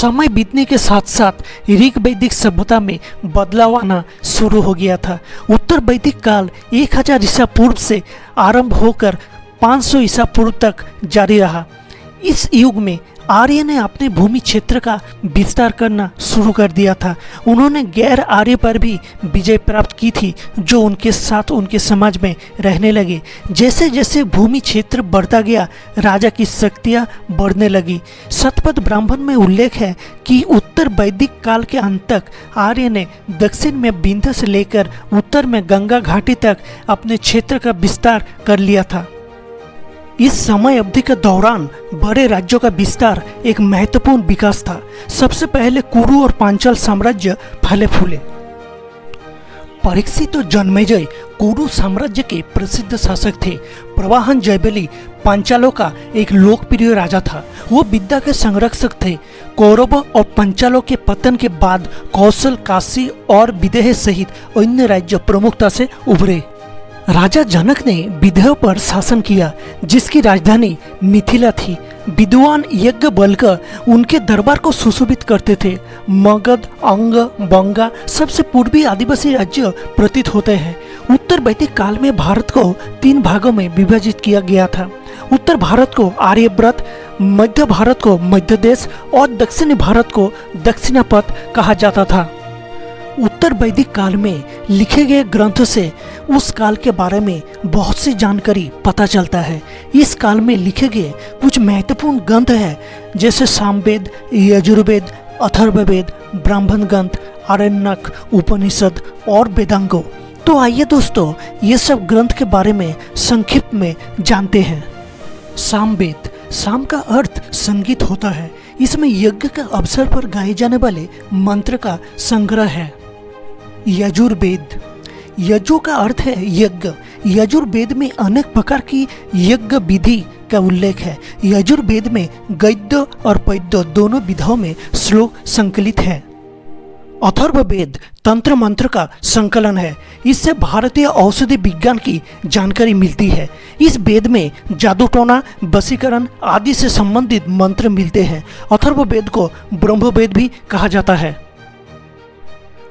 समय बीतने के साथ साथ ऋग वैदिक सभ्यता में बदलाव आना शुरू हो गया था। उत्तर वैदिक काल 1000 ईसा पूर्व से आरंभ होकर 500 ईसा पूर्व तक जारी रहा। इस युग में आर्य ने अपने भूमि क्षेत्र का विस्तार करना शुरू कर दिया था। उन्होंने गैर आर्य पर भी विजय प्राप्त की थी, जो उनके साथ उनके समाज में रहने लगे। जैसे जैसे भूमि क्षेत्र बढ़ता गया, राजा की शक्तियाँ बढ़ने लगी। शतपथ ब्राह्मण में उल्लेख है कि उत्तर वैदिक काल के अंत तक आर्य ने दक्षिण में विंध्य से लेकर उत्तर में गंगा घाटी तक अपने क्षेत्र का विस्तार कर लिया था। इस समय अवधि के दौरान बड़े राज्यों का विस्तार एक महत्वपूर्ण विकास था। सबसे पहले कुरु और पांचाल साम्राज्य फले फूले। परीक्षित और जन्मेजय कुरु साम्राज्य के प्रसिद्ध शासक थे। प्रवाहन जयबली पांचालों का एक लोकप्रिय राजा था। वो विद्या के संरक्षक थे। कौरवों और पांचालों के पतन के बाद कौशल, काशी और विदेह सहित अन्य राज्य प्रमुखता से उभरे। राजा जनक ने विदेह पर शासन किया, जिसकी राजधानी मिथिला थी। विद्वान यज्ञवल्क्य उनके दरबार को सुशोभित करते थे। मगध, अंग, बंगा सबसे पूर्वी आदिवासी राज्य प्रतीत होते हैं। उत्तर वैदिक काल में भारत को 3 भागों में विभाजित किया गया था। उत्तर भारत को आर्यव्रत, मध्य भारत को मध्य देश और दक्षिणी भारत को दक्षिणापथ कहा जाता था। उत्तर वैदिक काल में लिखे गए ग्रंथों से उस काल के बारे में बहुत सी जानकारी पता चलता है। इस काल में लिखे गए कुछ महत्वपूर्ण ग्रंथ हैं, जैसे सामवेद, यजुर्वेद, अथर्ववेद, ब्राह्मण ग्रंथ, आरण्यक, उपनिषद और वेदांगो। तो आइए दोस्तों, ये सब ग्रंथ के बारे में संक्षिप्त में जानते हैं। सामवेद, साम का अर्थ संगीत होता है। इसमें यज्ञ के अवसर पर गाए जाने वाले मंत्र का संग्रह है। यजुर्वेद, यजु का अर्थ है यज्ञ। यजुर्वेद में अनेक प्रकार की यज्ञ विधि का उल्लेख है। यजुर्वेद में गद्य और पद्य दोनों विधाओं में श्लोक संकलित है। अथर्ववेद तंत्र मंत्र का संकलन है। इससे भारतीय औषधि विज्ञान की जानकारी मिलती है। इस वेद में जादू टोना, वशीकरण आदि से संबंधित मंत्र मिलते हैं। अथर्ववेद को ब्रह्मवेद भी कहा जाता है।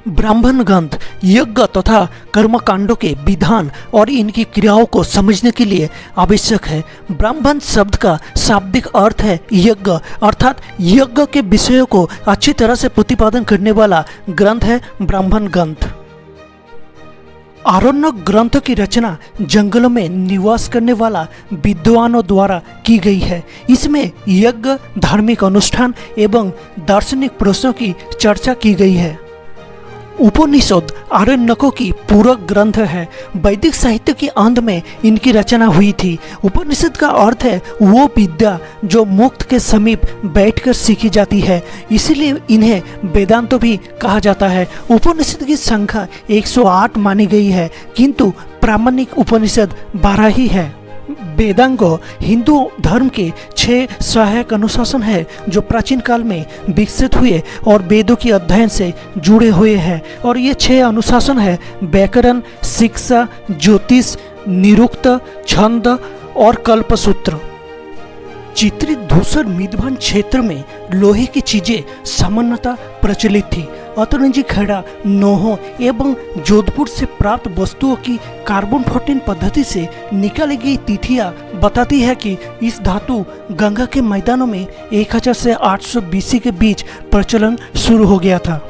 ब्राह्मण ग्रंथ यज्ञ तथा कर्मकांडों के विधान और इनकी क्रियाओं को समझने के लिए आवश्यक है। ब्राह्मण शब्द का शाब्दिक अर्थ है यज्ञ, अर्थात यज्ञ के विषयों को अच्छी तरह से प्रतिपादन करने वाला ग्रंथ है ब्राह्मण ग्रंथ। आरण्यक ग्रंथ की रचना जंगलों में निवास करने वाला विद्वानों द्वारा की गई है। इसमें यज्ञ, धार्मिक अनुष्ठान एवं दार्शनिक प्रश्नों की चर्चा की गई है। उपनिषद आरण्यकों की पूरक ग्रंथ है। वैदिक साहित्य के अंत में इनकी रचना हुई थी। उपनिषद का अर्थ है वो विद्या जो मुक्त के समीप बैठकर सीखी जाती है, इसीलिए इन्हें वेदांत भी कहा जाता है। उपनिषद की संख्या 108 मानी गई है, किंतु प्रामाणिक उपनिषद 12 ही है। वेदांगो हिंदू धर्म के 6 सहायक अनुशासन है, जो प्राचीन काल में विकसित हुए और वेदों के अध्ययन से जुड़े हुए हैं। और ये 6 अनुशासन है: व्याकरण, शिक्षा, ज्योतिष, निरुक्त, छंद और कल्पसूत्र। चित्रित धूसर मिदभान क्षेत्र में लोहे की चीजें सामान्यतः प्रचलित थी। अतरंजी खेड़ा, नोहो एवं जोधपुर से प्राप्त वस्तुओं की कार्बन 14 पद्धति से निकाली गई तिथियां बताती है कि इस धातु गंगा के मैदानों में 1000 से 800 BC के बीच प्रचलन शुरू हो गया था।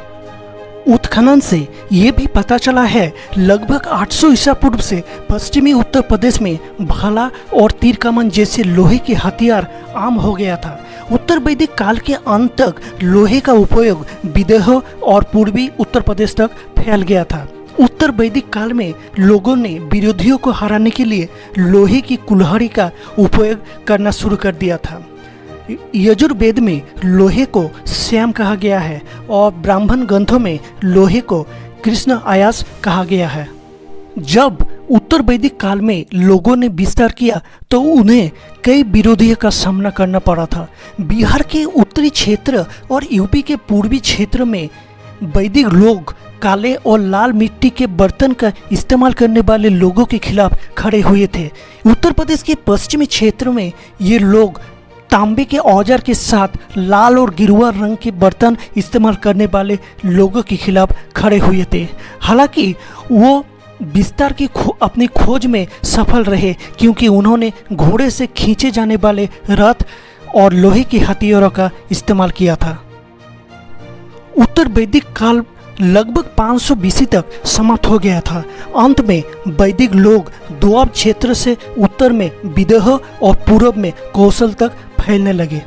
उत्खनन से ये भी पता चला है लगभग 800 ईसा पूर्व से पश्चिमी उत्तर प्रदेश में भाला और तीर कमान जैसे लोहे के हथियार आम हो गया था। उत्तर वैदिक काल के अंत तक लोहे का उपयोग विदेह और पूर्वी उत्तर प्रदेश तक फैल गया था। उत्तर वैदिक काल में लोगों ने विरोधियों को हराने के लिए लोहे की कुल्हाड़ी का उपयोग करना शुरू कर दिया था। यजुर्वेद में लोहे को श्याम कहा गया है और ब्राह्मण ग्रंथों में लोहे को कृष्ण आयास कहा गया है। जब उत्तर वैदिक काल में लोगों ने विस्तार किया तो उन्हें कई विरोधियों का सामना करना पड़ा था। बिहार के उत्तरी क्षेत्र और यूपी के पूर्वी क्षेत्र में वैदिक लोग काले और लाल मिट्टी के बर्तन का इस्तेमाल करने वाले लोगों के खिलाफ खड़े हुए थे। उत्तर प्रदेश के पश्चिमी क्षेत्र में ये लोग तांबे के औजार के साथ लाल और गिरुआ रंग के बर्तन इस्तेमाल करने वाले लोगों के खिलाफ खड़े हुए थे। हालांकि वो विस्तार की अपनी खोज में सफल रहे, क्योंकि उन्होंने घोड़े से खींचे जाने वाले रथ और लोहे के हथियारों का इस्तेमाल किया था। उत्तर वैदिक काल लगभग 500 BC तक समाप्त हो गया था। अंत में वैदिक लोग दोआब क्षेत्र से उत्तर में विदेह और पूर्व में कौशल तक फैलने लगे।